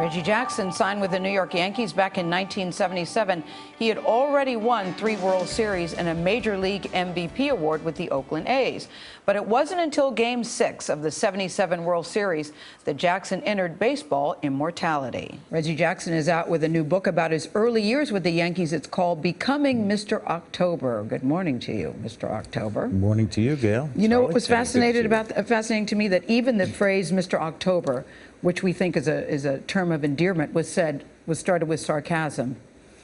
Reggie Jackson signed with the New York Yankees back in 1977. He had already won 3 World Series and a Major League MVP award with the Oakland A's. But it wasn't until Game 6 of the '77 World Series that Jackson entered baseball immortality. Reggie Jackson is out with a new book about his early years with the Yankees. It's called Becoming Mr. October. Good morning to you, Mr. October. Good morning to you, Gail. You know what was fascinating to me, that even the phrase Mr. October, which we think is a term of endearment, was started with sarcasm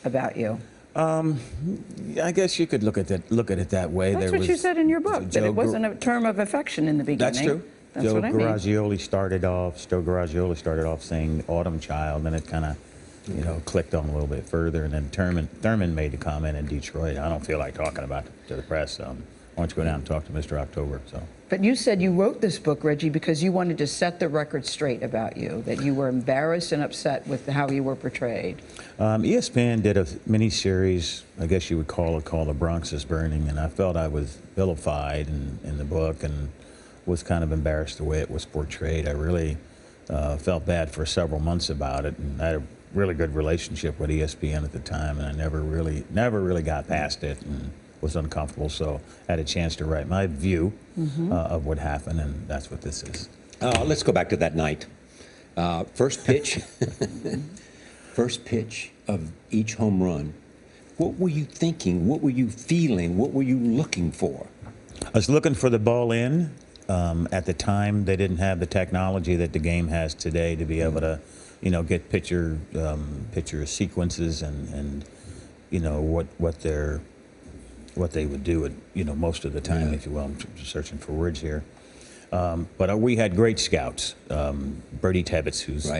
about you. I guess you could look at it that way. That's what you said in your book, that it wasn't a term of affection in the beginning. That's true. That's Joe what I mean. Garaggioli started off saying autumn child, and it kind of, clicked on a little bit further, and then Thurman made the comment in Detroit. I don't feel like talking about it to the press. Why don't you go down and talk to Mr. October? So. But you said you wrote this book, Reggie, because you wanted to set the record straight about you, that you were embarrassed and upset with how you were portrayed. ESPN did a mini-series, I guess you would call it, called The Bronx is Burning, and I felt I was vilified in the book and was kind of embarrassed the way it was portrayed. I really felt bad for several months about it, and I had a really good relationship with ESPN at the time, and I never really got past it. And was uncomfortable, so I had a chance to write my view of what happened, and that's what this is. Let's go back to that night. First pitch, first pitch of each home run. What were you thinking? What were you feeling? What were you looking for? I was looking for the ball in. At the time, they didn't have the technology that the game has today to be able to, get picture sequences and what they would do most of the time, if you will. I'm searching for words here. But we had great scouts. Bertie Tebbetts, who's,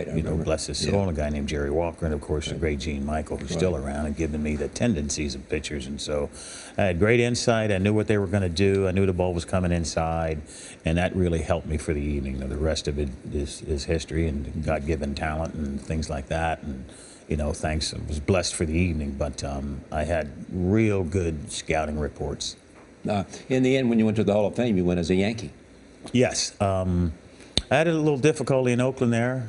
bless his soul, and a guy named Jerry Walker, and of course the great Gene Michael, who's still around and giving me the tendencies of pitchers. And so I had great insight. I knew what they were going to do. I knew the ball was coming inside, and that really helped me for the evening. The rest of it is history and God-given talent and things like that. And thanks. I was blessed for the evening, but I had real good scouting reports. In the end, when you went to the Hall of Fame, you went as a Yankee. Yes. I had a little difficulty in Oakland there.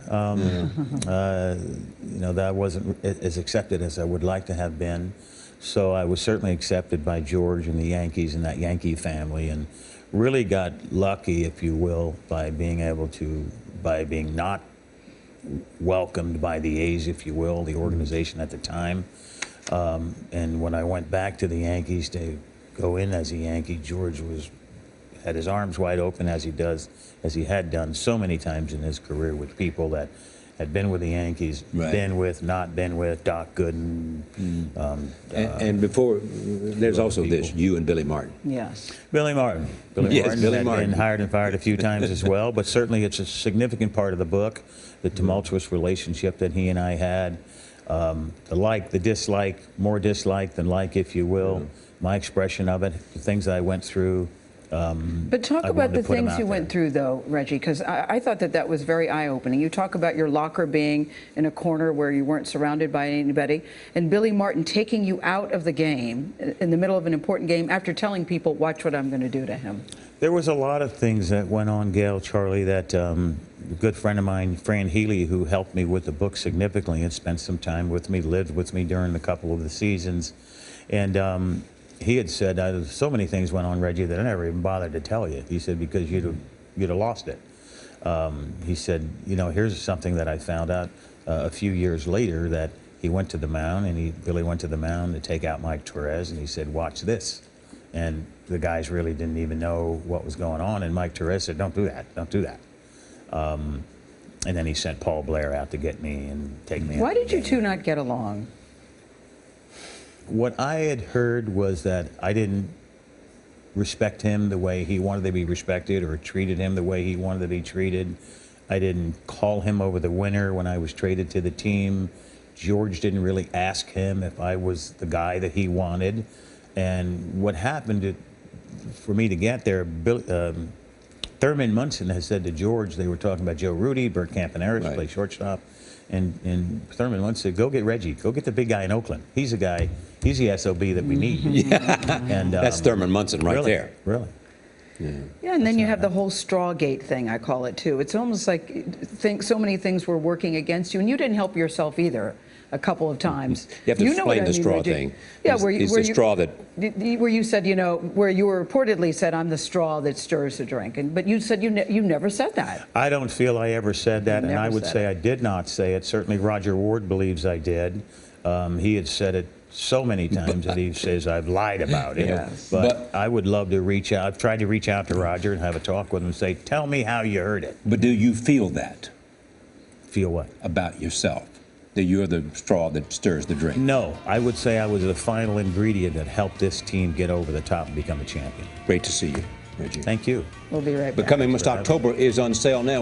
That wasn't as accepted as I would like to have been. So I was certainly accepted by George and the Yankees and that Yankee family, and really got lucky, if you will, by being not welcomed by the A's, if you will, the organization at the time. And when I went back to the Yankees to go in as a Yankee, George had his arms wide open, as he had done so many times in his career with people that had been with the Yankees, been with, not been with, Doc Gooden. And before, there's also this, you and Billy Martin. Yes. Billy Martin. Billy Martin had been hired and fired a few times as well, but certainly it's a significant part of the book, the tumultuous relationship that he and I had, the like, the dislike, more dislike than like, if you will, my expression of it, the things that I went through. But talk about the things you went through, though, Reggie, because I thought that was very eye-opening. You talk about your locker being in a corner where you weren't surrounded by anybody, and Billy Martin taking you out of the game in the middle of an important game after telling people, watch what I'm going to do to him. There was a lot of things that went on, Gail, Charlie, that a good friend of mine, Fran Healy, who helped me with the book significantly and spent some time with me, lived with me during a couple of the seasons, and he had said, so many things went on, Reggie, that I never even bothered to tell you. He said, because you'd have lost it. He said, here's something that I found out a few years later, that he went to the mound, and Billy went to the mound to take out Mike Torres, and he said, watch this. And the guys really didn't even know what was going on, and Mike Torres said, don't do that, don't do that. And then he sent Paul Blair out to get me and take me out. Why did you two not get along? What I had heard was that I didn't respect him the way he wanted to be respected, or treated him the way he wanted to be treated. I didn't call him over the winter when I was traded to the team. George didn't really ask him if I was the guy that he wanted. And what happened for me to get there, Thurman Munson has said to George, they were talking about Joe Rudy, Bert Campaneris, play shortstop. And Thurman once said, go get Reggie. Go get the big guy in Oakland. He's the guy. He's the SOB that we need. And that's Thurman Munson right there. Really. Yeah, and then you have the whole Strawgate thing, I call it, too. It's almost like so many things were working against you, and you didn't help yourself either a couple of times. You have to explain the straw thing. Yeah, Is the straw that... Where you said, where you were reportedly said, I'm the straw that stirs the drink. But you said you never said that. I don't feel I ever said that, and I would say it. I did not say it. Certainly Roger Ward believes I did. He had said it so many times that he says I've lied about it. Yes. But I would love to reach out. I've tried to reach out to Roger and have a talk with him and say, tell me how you heard it. But do you feel that? Feel what? About yourself? That you're the straw that stirs the drink? No, I would say I was the final ingredient that helped this team get over the top and become a champion. Great to see you, Reggie. Thank you. We'll be right back. Becoming Mr. October is on sale now.